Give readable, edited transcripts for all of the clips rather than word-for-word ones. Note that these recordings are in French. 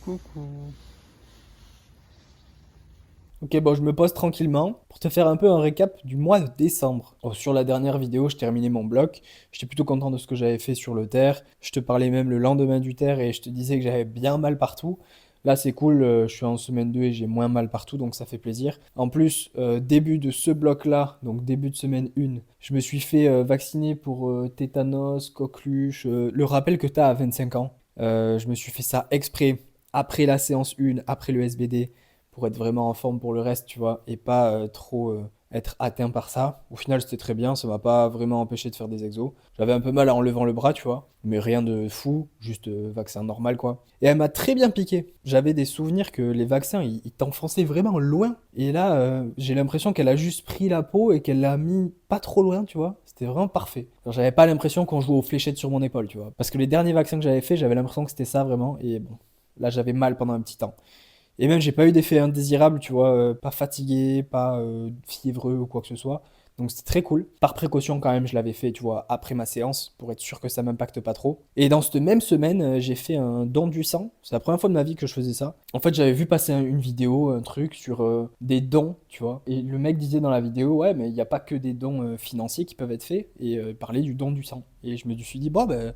Coucou. Ok, bon, je me pose tranquillement pour te faire un peu un récap du mois de décembre. Oh, sur la dernière vidéo, je terminais mon bloc. J'étais plutôt content de ce que j'avais fait sur le terre. Je te parlais même le lendemain du terre et je te disais que j'avais bien mal partout. Là, c'est cool, je suis en semaine 2 et j'ai moins mal partout, donc ça fait plaisir. En plus, début de ce bloc-là, donc début de semaine 1, je me suis fait vacciner pour tétanos, coqueluche, le rappel que tu as à 25 ans. Je me suis fait ça exprès, après la séance 1, après le SBD pour être vraiment en forme pour le reste, tu vois, et pas trop être atteint par ça. Au final, c'était très bien, ça m'a pas vraiment empêché de faire des exos. J'avais un peu mal en levant le bras, tu vois, mais rien de fou, juste vaccin normal, quoi. Et elle m'a très bien piqué. J'avais des souvenirs que les vaccins, ils t'enfonçaient vraiment loin. Et là, j'ai l'impression qu'elle a juste pris la peau et qu'elle l'a mis pas trop loin, tu vois. C'était vraiment parfait. Genre, j'avais pas l'impression qu'on jouait aux fléchettes sur mon épaule, tu vois. Parce que les derniers vaccins que j'avais fait, j'avais l'impression que c'était ça vraiment. Et bon, là, j'avais mal pendant un petit temps. Et même, j'ai pas eu d'effet indésirable, tu vois, pas fatigué, pas fiévreux ou quoi que ce soit. Donc c'était très cool. Par précaution quand même, je l'avais fait, tu vois, après ma séance, pour être sûr que ça m'impacte pas trop. Et dans cette même semaine, j'ai fait un don du sang. C'est la première fois de ma vie que je faisais ça. En fait, j'avais vu passer une vidéo, un truc sur des dons, tu vois. Et le mec disait dans la vidéo, ouais, mais il n'y a pas que des dons financiers qui peuvent être faits. Et il parlait du don du sang. Et je me suis dit, bon, ben,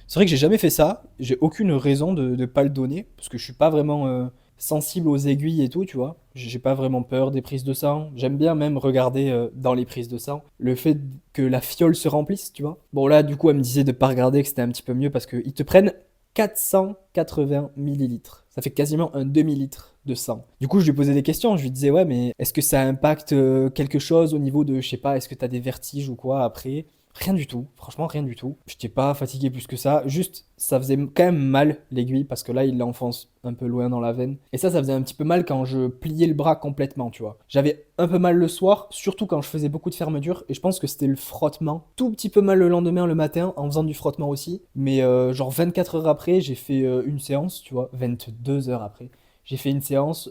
c'est vrai que j'ai jamais fait ça. J'ai aucune raison de ne pas le donner. Parce que je suis pas vraiment sensible aux aiguilles et tout, tu vois. J'ai pas vraiment peur des prises de sang. J'aime bien même regarder dans les prises de sang le fait que la fiole se remplisse, tu vois. Bon, là, du coup, elle me disait de pas regarder, que c'était un petit peu mieux parce qu'ils te prennent 480 millilitres. Ça fait quasiment un demi-litre de sang. Du coup, je lui posais des questions. Je lui disais, ouais, mais est-ce que ça impacte quelque chose au niveau de, je sais pas, est-ce que t'as des vertiges ou quoi après? Rien du tout, franchement rien du tout. J'étais pas fatigué plus que ça, juste ça faisait quand même mal l'aiguille parce que là il l'enfonce un peu loin dans la veine. Et ça faisait un petit peu mal quand je pliais le bras complètement, tu vois. J'avais un peu mal le soir, surtout quand je faisais beaucoup de fermeture et je pense que c'était le frottement. Tout petit peu mal le lendemain, le matin, en faisant du frottement aussi. Mais genre 24 heures après, j'ai fait une séance, tu vois, 22 heures après. J'ai fait une séance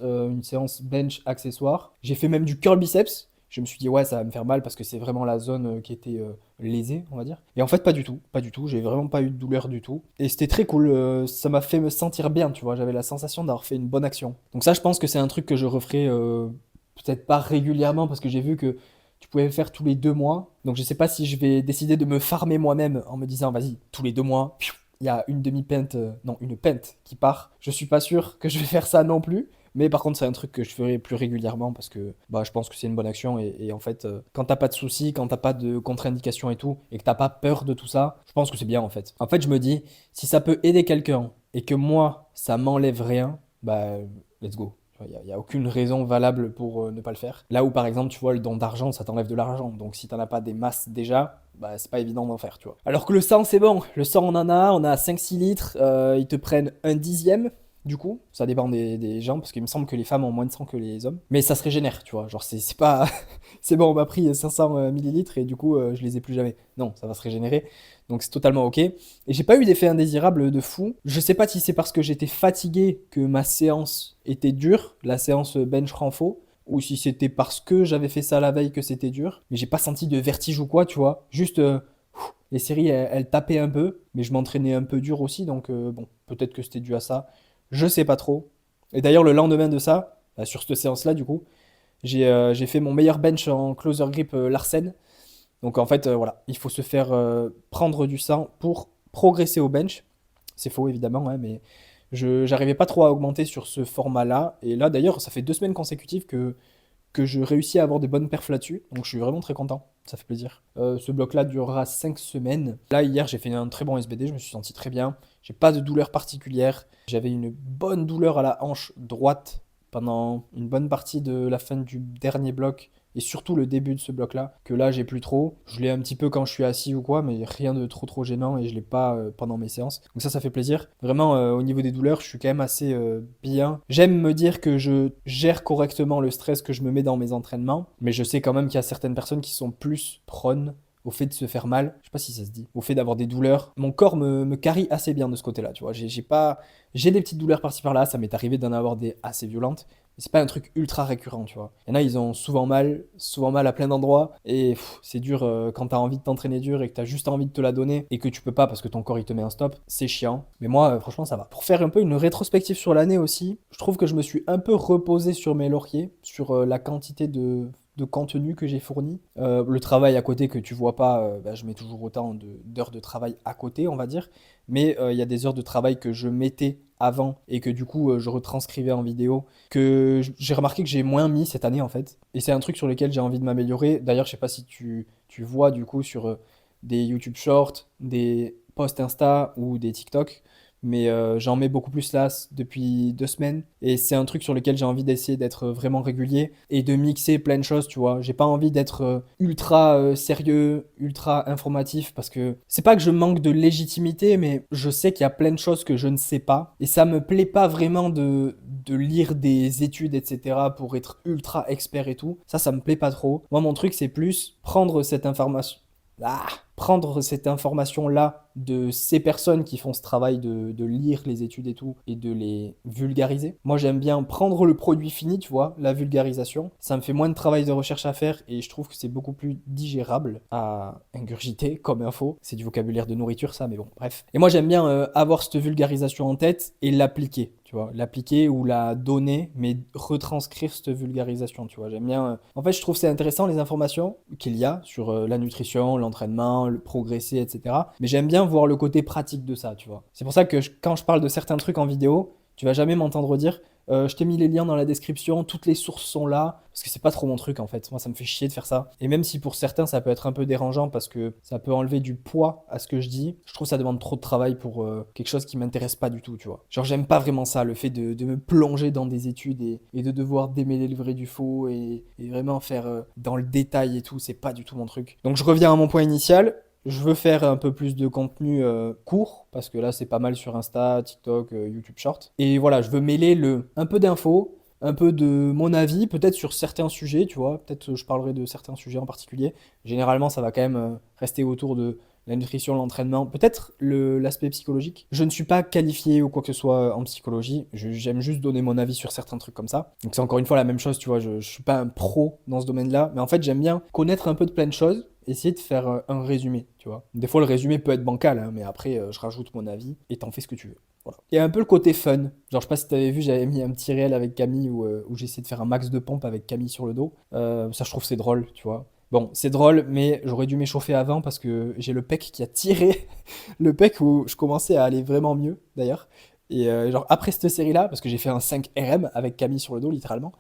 bench accessoire. J'ai fait même du curl biceps. Je me suis dit, ouais, ça va me faire mal parce que c'est vraiment la zone qui était lésée, on va dire. Et en fait, pas du tout, pas du tout. J'ai vraiment pas eu de douleur du tout. Et c'était très cool. Ça m'a fait me sentir bien, tu vois. J'avais la sensation d'avoir fait une bonne action. Donc, ça, je pense que c'est un truc que je referai peut-être pas régulièrement parce que j'ai vu que tu pouvais le faire tous les 2 mois. Donc, je sais pas si je vais décider de me farmer moi-même en me disant, vas-y, tous les 2 mois, il y a une demi-pinte, non, une pinte qui part. Je suis pas sûr que je vais faire ça non plus. Mais par contre, c'est un truc que je ferai plus régulièrement parce que bah, je pense que c'est une bonne action. Et en fait, quand t'as pas de soucis, quand t'as pas de contre-indication et tout, et que t'as pas peur de tout ça, je pense que c'est bien en fait. En fait, je me dis, si ça peut aider quelqu'un et que moi, ça m'enlève rien, bah, let's go. Il y a aucune raison valable pour ne pas le faire. Là où par exemple, tu vois, le don d'argent, ça t'enlève de l'argent. Donc si t'en as pas des masses déjà, bah c'est pas évident d'en faire, tu vois. Alors que le sang, c'est bon. Le sang, on a 5-6 litres. Ils te prennent un dixième. Du coup, ça dépend des gens, parce qu'il me semble que les femmes ont moins de sang que les hommes. Mais ça se régénère, tu vois. Genre, c'est pas. C'est bon, on m'a pris 500 millilitres et du coup, je les ai plus jamais. Non, ça va se régénérer. Donc, c'est totalement ok. Et j'ai pas eu d'effet indésirable de fou. Je sais pas si c'est parce que j'étais fatigué que ma séance était dure, la séance bench renfo, ou si c'était parce que j'avais fait ça la veille que c'était dur. Mais j'ai pas senti de vertige ou quoi, tu vois. Juste. Les séries, elles tapaient un peu, mais je m'entraînais un peu dur aussi, donc bon, peut-être que c'était dû à ça. Je sais pas trop. Et d'ailleurs, le lendemain de ça, bah, sur cette séance-là, du coup, j'ai fait mon meilleur bench en closer grip Larsen. Donc en fait, voilà, il faut se faire prendre du sang pour progresser au bench. C'est faux, évidemment, hein, mais j'arrivais pas trop à augmenter sur ce format-là. Et là, d'ailleurs, ça fait 2 semaines consécutives que je réussis à avoir des bonnes perfs là-dessus. Donc je suis vraiment très content. Ça fait plaisir. Ce bloc-là durera 5 semaines. Là, hier, j'ai fait un très bon SBD. Je me suis senti très bien. J'ai pas de douleur particulière. J'avais une bonne douleur à la hanche droite pendant une bonne partie de la fin du dernier bloc et surtout le début de ce bloc-là, que là j'ai plus trop. Je l'ai un petit peu quand je suis assis ou quoi, mais rien de trop gênant et je l'ai pas pendant mes séances. Donc ça fait plaisir. Vraiment, au niveau des douleurs, je suis quand même assez bien. J'aime me dire que je gère correctement le stress que je me mets dans mes entraînements, mais je sais quand même qu'il y a certaines personnes qui sont plus prônes au fait de se faire mal. Je sais pas si ça se dit. Au fait d'avoir des douleurs. Mon corps me carry assez bien de ce côté-là, tu vois. J'ai des petites douleurs par-ci par-là. Ça m'est arrivé d'en avoir des assez violentes. Mais c'est pas un truc ultra récurrent, tu vois. Il y en a, ils ont souvent mal à plein d'endroits. Et c'est dur quand t'as envie de t'entraîner dur et que t'as juste envie de te la donner et que tu peux pas parce que ton corps il te met un stop. C'est chiant. Mais moi, franchement, ça va. Pour faire un peu une rétrospective sur l'année aussi, je trouve que je me suis un peu reposé sur mes lauriers, sur la quantité de contenu que j'ai fourni. Le travail à côté que tu vois pas, bah, je mets toujours autant d'heures de travail à côté, on va dire. Mais il y a des heures de travail que je mettais avant et que du coup je retranscrivais en vidéo que j'ai remarqué que j'ai moins mis cette année en fait. Et c'est un truc sur lequel j'ai envie de m'améliorer. D'ailleurs, je sais pas si tu vois du coup sur des YouTube Shorts, des posts Insta ou des TikTok. Mais j'en mets beaucoup plus là depuis 2 semaines. Et c'est un truc sur lequel j'ai envie d'essayer d'être vraiment régulier et de mixer plein de choses, tu vois. J'ai pas envie d'être ultra sérieux, ultra informatif parce que c'est pas que je manque de légitimité, mais je sais qu'il y a plein de choses que je ne sais pas. Et ça me plaît pas vraiment de lire des études, etc. pour être ultra expert et tout. Ça me plaît pas trop. Moi, mon truc, c'est plus prendre cette information. Ah, prendre cette information-là de ces personnes qui font ce travail de lire les études et tout et de les vulgariser. Moi, j'aime bien prendre le produit fini, tu vois, la vulgarisation. Ça me fait moins de travail de recherche à faire et je trouve que c'est beaucoup plus digérable à ingurgiter comme info. C'est du vocabulaire de nourriture, ça, mais bon, bref. Et moi, j'aime bien avoir cette vulgarisation en tête et l'appliquer, tu vois, l'appliquer ou la donner, mais retranscrire cette vulgarisation, tu vois. J'aime bien. En fait, je trouve c'est intéressant les informations qu'il y a sur la nutrition, l'entraînement, le progresser, etc. Mais j'aime bien voir le côté pratique de ça, tu vois. C'est pour ça que quand je parle de certains trucs en vidéo, tu vas jamais m'entendre dire je t'ai mis les liens dans la description, toutes les sources sont là, parce que c'est pas trop mon truc en fait. Moi, ça me fait chier de faire ça. Et même si pour certains, ça peut être un peu dérangeant parce que ça peut enlever du poids à ce que je dis, je trouve que ça demande trop de travail pour quelque chose qui m'intéresse pas du tout, tu vois. Genre, j'aime pas vraiment ça, le fait de me plonger dans des études et de devoir démêler le vrai du faux et vraiment faire dans le détail et tout, c'est pas du tout mon truc. Donc, je reviens à mon point initial. Je veux faire un peu plus de contenu court, parce que là c'est pas mal sur Insta, TikTok, YouTube Short. Et voilà, je veux mêler un peu d'infos, un peu de mon avis, peut-être sur certains sujets, tu vois. Peut-être je parlerai de certains sujets en particulier. Généralement, ça va quand même rester autour de la nutrition, l'entraînement, peut-être l'aspect psychologique. Je ne suis pas qualifié ou quoi que ce soit en psychologie. J'aime juste donner mon avis sur certains trucs comme ça. Donc c'est encore une fois la même chose, tu vois. Je suis pas un pro dans ce domaine-là, mais en fait j'aime bien connaître un peu de plein de choses, essayer de faire un résumé, tu vois. Des fois, le résumé peut être bancal, hein, mais après, je rajoute mon avis et t'en fais ce que tu veux. Voilà. Il y a un peu le côté fun. Genre, je sais pas si t'avais vu, j'avais mis un petit réel avec Camille où j'ai essayé de faire un max de pompe avec Camille sur le dos. Ça, je trouve c'est drôle, tu vois. Bon, c'est drôle, mais j'aurais dû m'échauffer avant parce que j'ai le pec qui a tiré. Le pec où je commençais à aller vraiment mieux, d'ailleurs. Et genre, après cette série-là, parce que j'ai fait un 5 RM avec Camille sur le dos, littéralement.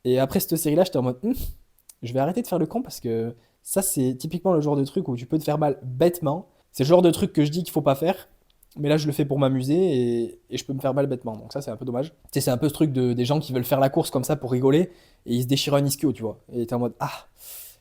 Et après cette série-là, j'étais en mode, je vais arrêter de faire le con parce que ça, c'est typiquement le genre de truc où tu peux te faire mal bêtement. C'est le genre de truc que je dis qu'il faut pas faire. Mais là, je le fais pour m'amuser et je peux me faire mal bêtement. Donc ça, c'est un peu dommage. Tu sais, c'est un peu ce truc des gens qui veulent faire la course comme ça pour rigoler et ils se déchirent un ischio, tu vois. Et t'es en mode, ah,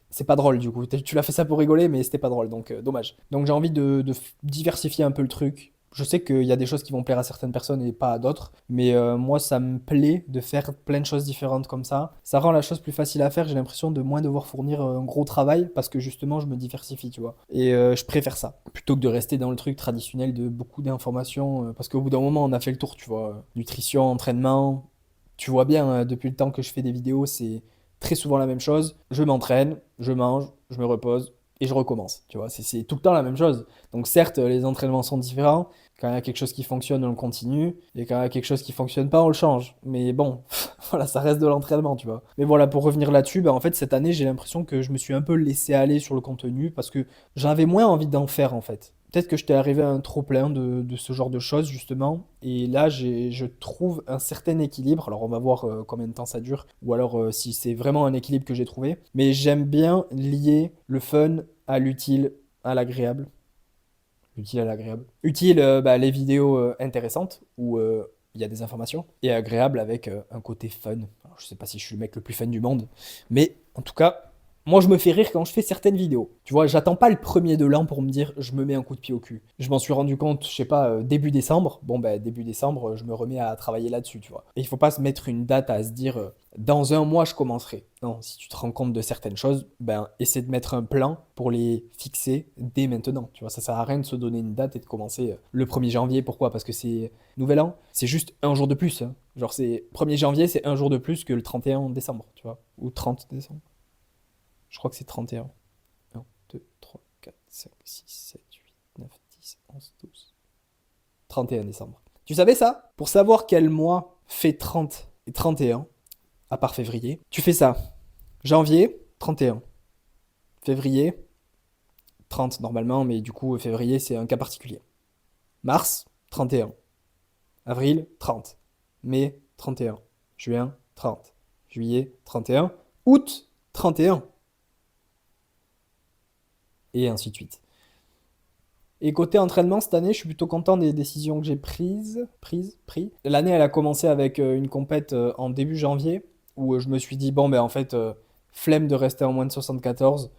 c'est pas drôle du coup. Tu l'as fait ça pour rigoler, mais c'était pas drôle. Donc dommage. Donc j'ai envie de diversifier un peu le truc. Je sais qu'il y a des choses qui vont plaire à certaines personnes et pas à d'autres, mais moi ça me plaît de faire plein de choses différentes comme ça. Ça rend la chose plus facile à faire, j'ai l'impression de moins devoir fournir un gros travail parce que justement je me diversifie, tu vois. Et je préfère ça, plutôt que de rester dans le truc traditionnel de beaucoup d'informations, parce qu'au bout d'un moment on a fait le tour, tu vois. Nutrition, entraînement, tu vois bien, depuis le temps que je fais des vidéos, c'est très souvent la même chose. Je m'entraîne, je mange, je me repose et je recommence, tu vois. C'est tout le temps la même chose. Donc certes, les entraînements sont différents. Quand il y a quelque chose qui fonctionne, on le continue. Et quand il y a quelque chose qui fonctionne pas, on le change. Mais bon, voilà, ça reste de l'entraînement, tu vois. Mais voilà, pour revenir là-dessus, bah, en fait, cette année, j'ai l'impression que je me suis un peu laissé aller sur le contenu parce que j'avais moins envie d'en faire, en fait. Peut-être que j'étais arrivé à un trop-plein de ce genre de choses, justement. Et là, je trouve un certain équilibre. Alors, on va voir combien de temps ça dure. Ou alors, si c'est vraiment un équilibre que j'ai trouvé. Mais j'aime bien lier le fun à l'utile, à l'agréable. Utile à l'agréable. Utile, bah, les vidéos intéressantes où il y a des informations. Et agréable avec un côté fun. Alors, je sais pas si je suis le mec le plus fun du monde. Mais en tout cas, Moi, je me fais rire quand je fais certaines vidéos. Tu vois, j'attends pas le premier de l'an pour me dire je me mets un coup de pied au cul. Je m'en suis rendu compte, je sais pas, début décembre. Bon, ben, début décembre, je me remets à travailler là-dessus, tu vois. Et il faut pas se mettre une date à se dire dans un mois, je commencerai. Non, si tu te rends compte de certaines choses, ben, essaie de mettre un plan pour les fixer dès maintenant. Tu vois, ça sert à rien de se donner une date et de commencer le 1er janvier. Pourquoi? Parce que c'est nouvel an, c'est juste un jour de plus, hein. Genre, c'est 1er janvier, c'est un jour de plus que le 31 décembre, tu vois. Ou 30 décembre. Je crois que c'est 31. 1, 2, 3, 4, 5, 6, 7, 8, 9, 10, 11, 12. 31 décembre. Tu savais ça? Pour savoir quel mois fait 30 et 31, à part février, tu fais ça. Janvier, 31. Février, 30 normalement, mais du coup, février, c'est un cas particulier. Mars, 31. Avril, 30. Mai, 31. Juin, 30. Juillet, 31. Août, 31. Et ainsi de suite. Et côté entraînement, cette année, je suis plutôt content des décisions que j'ai pris. L'année, elle a commencé avec une compète en début janvier, où je me suis dit, bon, ben en fait, flemme de rester en moins de 74,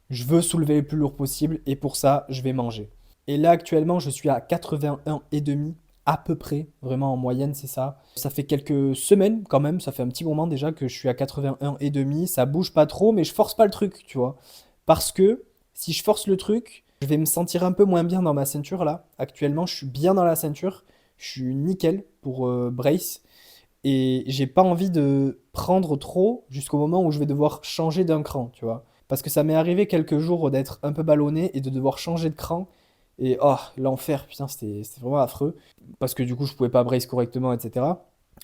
je veux soulever le plus lourd possible, et pour ça, je vais manger. Et là, actuellement, je suis à 81,5, à peu près, vraiment en moyenne, c'est ça. Ça fait quelques semaines quand même, ça fait un petit moment déjà que je suis à 81,5, ça bouge pas trop, mais je force pas le truc, tu vois. Parce que si je force le truc, je vais me sentir un peu moins bien dans ma ceinture là. Actuellement, je suis bien dans la ceinture. Je suis nickel pour brace. Et j'ai pas envie de prendre trop jusqu'au moment où je vais devoir changer d'un cran, tu vois. Parce que ça m'est arrivé quelques jours d'être un peu ballonné et de devoir changer de cran. Et oh, l'enfer, putain, c'était vraiment affreux. Parce que du coup, je pouvais pas brace correctement, etc.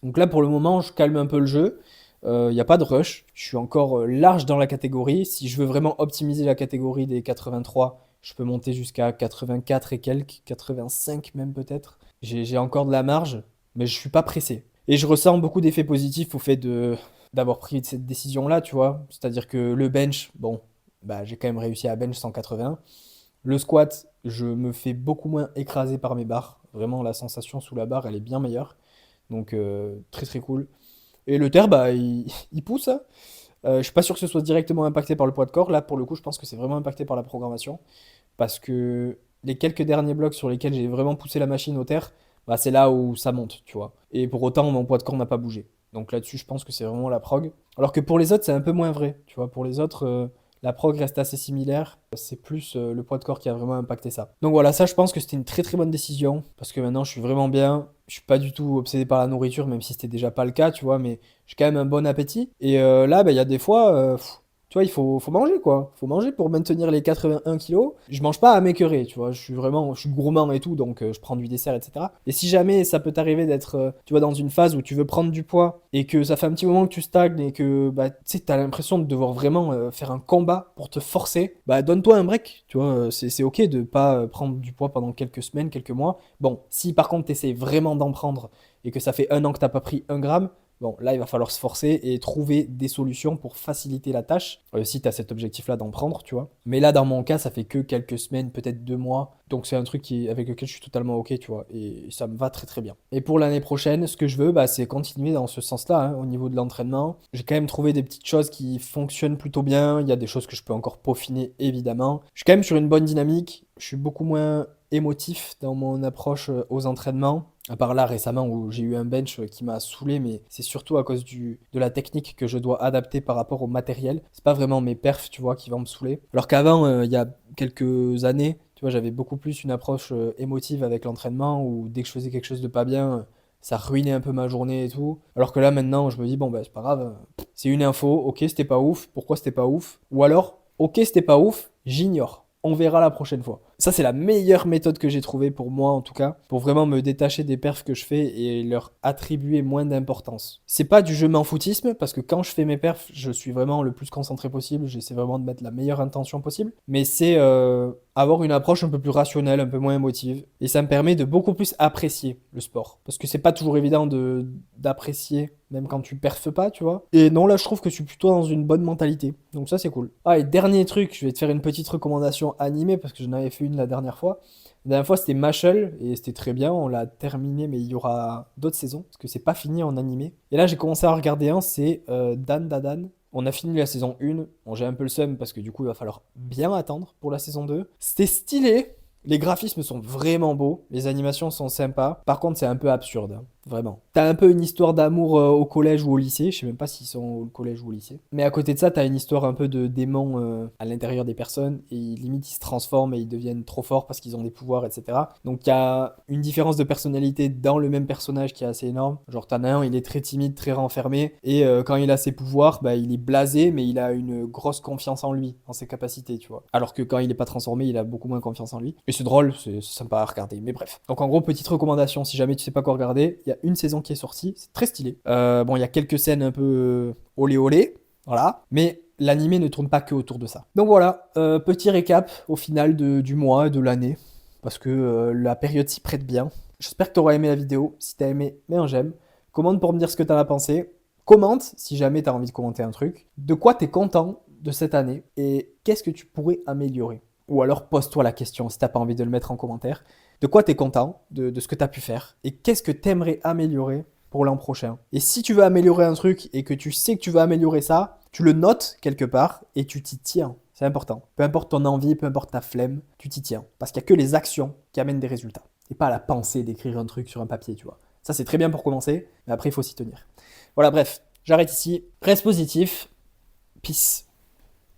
Donc là, pour le moment, je calme un peu le jeu. Il n'y a pas de rush. Je suis encore large dans la catégorie. Si je veux vraiment optimiser la catégorie des 83, je peux monter jusqu'à 84 et quelques, 85 même peut-être. J'ai encore de la marge, mais je suis pas pressé. Et je ressens beaucoup d'effets positifs au fait d'avoir pris cette décision-là, tu vois. C'est-à-dire que le bench, bon, bah, j'ai quand même réussi à bench 180. Le squat, je me fais beaucoup moins écraser par mes barres. Vraiment, la sensation sous la barre, elle est bien meilleure. Donc, très très cool. Et le terre, bah, il pousse, hein. Je suis pas sûr que ce soit directement impacté par le poids de corps. Là, pour le coup, je pense que c'est vraiment impacté par la programmation. Parce que les quelques derniers blocs sur lesquels j'ai vraiment poussé la machine au terre, bah, c'est là où ça monte, tu vois. Et pour autant, mon poids de corps n'a pas bougé. Donc là-dessus, je pense que c'est vraiment la prog. Alors que pour les autres, c'est un peu moins vrai. Tu vois, pour les autres, la prog reste assez similaire. C'est plus le poids de corps qui a vraiment impacté ça. Donc voilà, ça, je pense que c'était une très très bonne décision. Parce que maintenant, je suis vraiment bien. Je suis pas du tout obsédé par la nourriture, même si c'était déjà pas le cas, tu vois. Mais j'ai quand même un bon appétit. Et là, bah, il y a des fois, tu vois, il faut manger, quoi. Il faut manger pour maintenir les 81 kilos. Je mange pas à m'écœurer, tu vois. Je suis gourmand et tout, donc je prends du dessert, etc. Et si jamais ça peut t'arriver d'être, tu vois, dans une phase où tu veux prendre du poids et que ça fait un petit moment que tu stagnes et que, bah, tu sais, t'as l'impression de devoir vraiment faire un combat pour te forcer, bah, donne-toi un break, tu vois. C'est ok de pas prendre du poids pendant quelques semaines, quelques mois. Bon, si par contre t'essaies vraiment d'en prendre et que ça fait un an que t'as pas pris un gramme, bon, là, il va falloir se forcer et trouver des solutions pour faciliter la tâche, si tu as cet objectif-là d'en prendre, tu vois. Mais là, dans mon cas, ça fait que quelques semaines, peut-être 2 mois. Donc, c'est un truc avec lequel je suis totalement OK, tu vois. Et ça me va très, très bien. Et pour l'année prochaine, ce que je veux, bah, c'est continuer dans ce sens-là, hein, au niveau de l'entraînement. J'ai quand même trouvé des petites choses qui fonctionnent plutôt bien. Il y a des choses que je peux encore peaufiner, évidemment. Je suis quand même sur une bonne dynamique. Je suis beaucoup moins émotif dans mon approche aux entraînements. À part là récemment où j'ai eu un bench qui m'a saoulé, mais c'est surtout à cause de la technique que je dois adapter par rapport au matériel. C'est pas vraiment mes perfs, tu vois, qui vont me saouler. Alors qu'avant, il y a quelques années, tu vois, j'avais beaucoup plus une approche émotive avec l'entraînement où dès que je faisais quelque chose de pas bien, ça ruinait un peu ma journée et tout. Alors que là maintenant, je me dis, bon, bah c'est pas grave, c'est une info, ok, c'était pas ouf, pourquoi c'était pas ouf? Ou alors, ok, c'était pas ouf, j'ignore. On verra la prochaine fois. Ça, c'est la meilleure méthode que j'ai trouvée pour moi, en tout cas, pour vraiment me détacher des perfs que je fais et leur attribuer moins d'importance. C'est pas du je m'en foutisme, parce que quand je fais mes perfs, je suis vraiment le plus concentré possible, j'essaie vraiment de mettre la meilleure intention possible, mais c'est avoir une approche un peu plus rationnelle, un peu moins émotive, et ça me permet de beaucoup plus apprécier le sport. Parce que c'est pas toujours évident d'apprécier, même quand tu perfes pas, tu vois. Et non, là, je trouve que je suis plutôt dans une bonne mentalité. Donc ça, c'est cool. Ah, et dernier truc, je vais te faire une petite recommandation animée, parce que j'en avais fait une la dernière fois. La dernière fois, c'était Mashal, et c'était très bien, on l'a terminé, mais il y aura d'autres saisons, parce que c'est pas fini en animé. Et là, j'ai commencé à regarder un, c'est Dan Dadan. On a fini la saison 1. Bon, j'ai un peu le seum parce que du coup, il va falloir bien attendre pour la saison 2. C'était stylé. Les graphismes sont vraiment beaux. Les animations sont sympas. Par contre, c'est un peu absurde, hein, vraiment. T'as un peu une histoire d'amour au collège ou au lycée. Je sais même pas s'ils sont au collège ou au lycée. Mais à côté de ça, t'as une histoire un peu de démons à l'intérieur des personnes. Et limite, ils se transforment et ils deviennent trop forts parce qu'ils ont des pouvoirs, etc. Donc, il y a une différence de personnalité dans le même personnage qui est assez énorme. Genre, t'en as un, il est très timide, très renfermé. Et quand il a ses pouvoirs, bah, il est blasé, mais il a une grosse confiance en lui, en ses capacités, tu vois. Alors que quand il est pas transformé, il a beaucoup moins confiance en lui. Et c'est drôle, c'est sympa à regarder. Mais bref. Donc, en gros, petite recommandation, si jamais tu sais pas quoi regarder, il y a une saison qui est sortie. C'est très stylé. Bon, il y a quelques scènes un peu olé olé. Voilà. Mais l'animé ne tourne pas que autour de ça. Donc voilà, petit récap au final du mois et de l'année. Parce que la période s'y prête bien. J'espère que tu auras aimé la vidéo. Si tu as aimé, mets un j'aime. Commente pour me dire ce que tu en as pensé. Commente si jamais tu as envie de commenter un truc. De quoi tu es content de cette année et qu'est-ce que tu pourrais améliorer. Ou alors pose-toi la question si tu n'as pas envie de le mettre en commentaire. De quoi tu es content de ce que tu as pu faire et qu'est-ce que tu aimerais améliorer pour l'an prochain. Et si tu veux améliorer un truc et que tu sais que tu vas améliorer ça, tu le notes quelque part et tu t'y tiens. C'est important. Peu importe ton envie, peu importe ta flemme, tu t'y tiens. Parce qu'il n'y a que les actions qui amènent des résultats. Et pas la pensée d'écrire un truc sur un papier, tu vois. Ça, c'est très bien pour commencer, mais après, il faut s'y tenir. Voilà, bref, j'arrête ici. Reste positif. Peace.